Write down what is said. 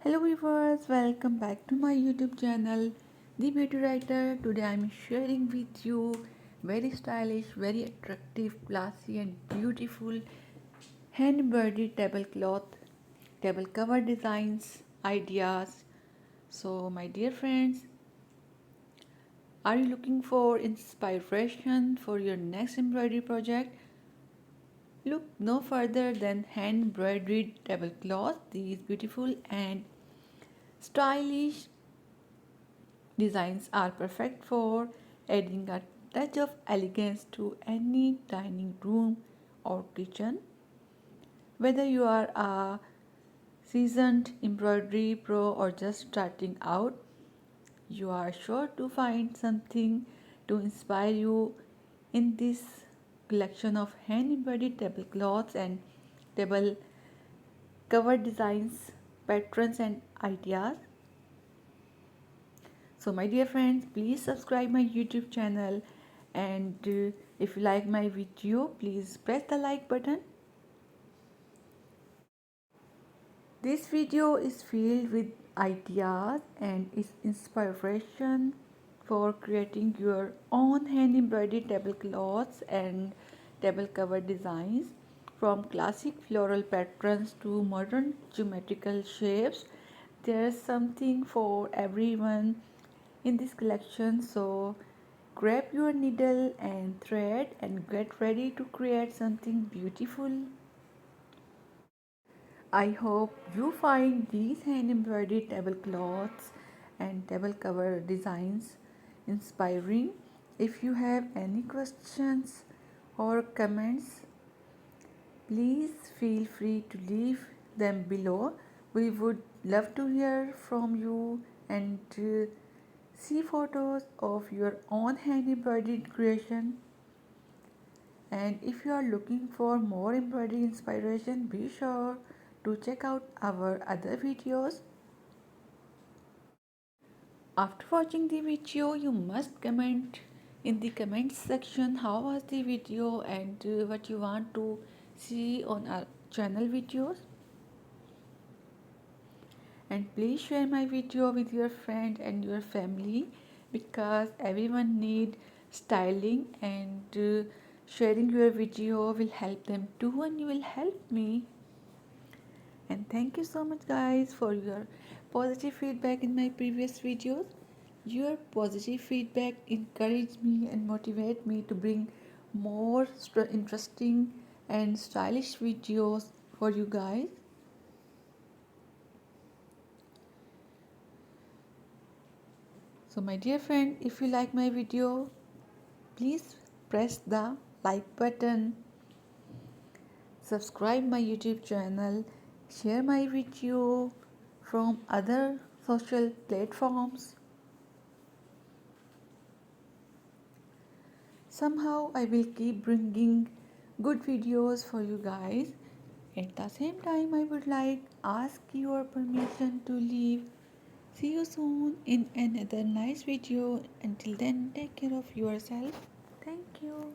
Hello viewers, welcome back to my YouTube channel, The Beauty Writer. Today I am sharing with you very stylish, very attractive, classy and beautiful hand embroidered tablecloth, table cover designs, ideas. So my dear friends, are you looking for inspiration for your next embroidery project? Look no further than hand embroidered tablecloth. These beautiful and stylish designs are perfect for adding a touch of elegance to any dining room or kitchen. Whether you are a seasoned embroidery pro or just starting out, you are sure to find something to inspire you in this collection of hand embroidered tablecloths and table cover designs, patterns, and ideas. So my dear friends, please subscribe my YouTube channel, and if you like my video, please press the like button. This video is filled with ideas and is inspiration for creating your own hand embroidered tablecloths and table cover designs, from classic floral patterns to modern geometrical shapes. There's something for everyone in this collection, so grab your needle and thread and get ready to create something beautiful. I hope you find these hand embroidered tablecloths and table cover designs inspiring. If you have any questions or comments, please feel free to leave them below. We would love to hear from you and see photos of your own hand embroidered creation. And if you are looking for more embroidery inspiration, be sure to check out our other videos. After watching the video, you must comment in the comments section how was the video and what you want to see on our channel videos. And please share my video with your friend and your family, because everyone need styling, and sharing your video will help them too, and you will help me. And thank you so much guys for your positive feedback in my previous videos. Your positive feedback encourage me and motivate me to bring more interesting and stylish videos for you guys. So my dear friend, if you like my video, please press the like button, subscribe my YouTube channel, share my video from other social platforms. Somehow I will keep bringing good videos for you guys. At the same time, I would like ask your permission to leave. See you soon in another nice video. Until then, take care of yourself. Thank you.